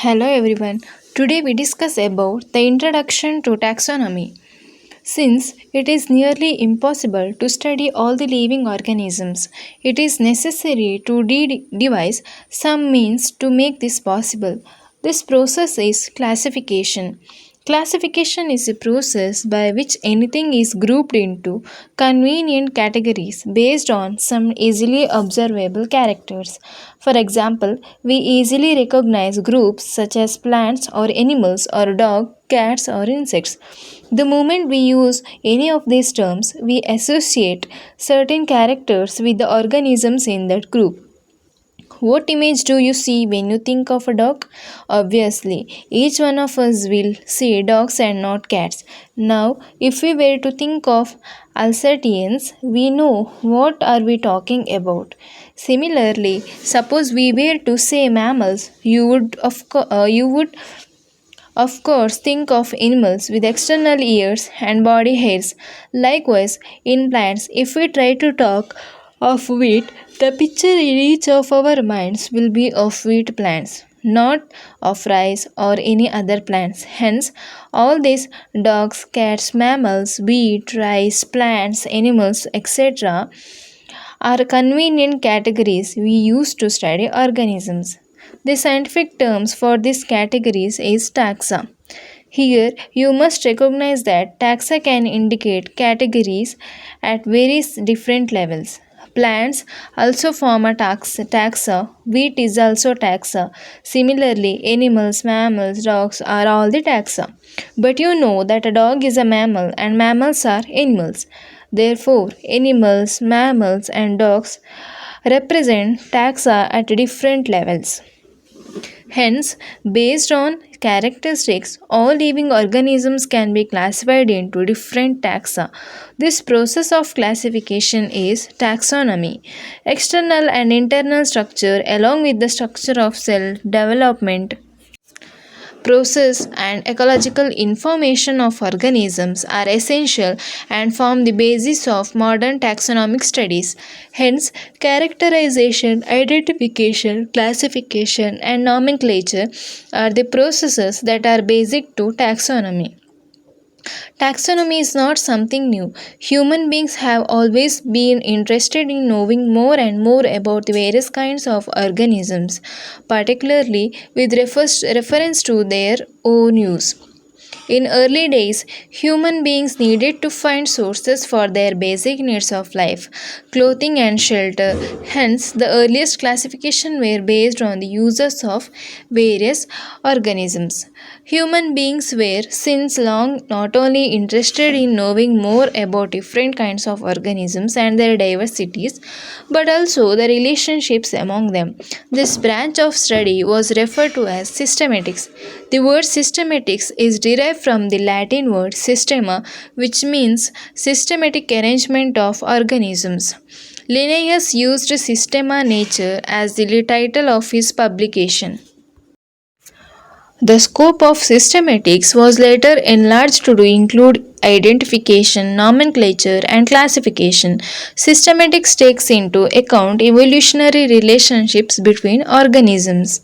Hello everyone. Today we discuss about the introduction to taxonomy. Since it is nearly impossible to study all the living organisms, it is necessary to devise some means to make this possible. This process is classification. Classification is a process by which anything is grouped into convenient categories based on some easily observable characters. For example, we easily recognize groups such as plants or animals or dogs, cats or insects. The moment we use any of these terms, we associate certain characters with the organisms in that group. What image do you see when you think of a dog? Obviously, each one of us will see dogs and not cats. Now, if we were to think of Alsatians, we know what are we talking about. Similarly, suppose we were to say mammals, you would of course think of animals with external ears and body hairs. Likewise, in plants, if we try to talk of wheat, the picture in each of our minds will be of wheat plants, not of rice or any other plants. Hence, all these dogs, cats, mammals, wheat, rice, plants, animals, etc. are convenient categories we use to study organisms. The scientific terms for these categories is taxa. Here, you must recognize that taxa can indicate categories at various different levels. Plants also form a taxa. Wheat is also taxa. Similarly, animals, mammals, dogs are all the taxa. But you know that a dog is a mammal and mammals are animals. Therefore, animals, mammals, and dogs represent taxa at different levels. Hence, based on characteristics, all living organisms can be classified into different taxa. This process of classification is taxonomy. External and internal structure, along with the structure of cell development, process, and ecological information of organisms are essential and form the basis of modern taxonomic studies. Hence, characterization, identification, classification, and nomenclature are the processes that are basic to taxonomy. Taxonomy is not something new. Human beings have always been interested in knowing more and more about the various kinds of organisms, particularly with reference to their own use. In early days, human beings needed to find sources for their basic needs of life, clothing and shelter. Hence, the earliest classification were based on the uses of various organisms. Human beings were since long not only interested in knowing more about different kinds of organisms and their diversities, but also the relationships among them. This branch of study was referred to as systematics. The word systematics is derived from the Latin word systema, which means systematic arrangement of organisms. Linnaeus used Systema Nature as the title of his publication. The scope of systematics was later enlarged to include identification, nomenclature, and classification. Systematics takes into account evolutionary relationships between organisms.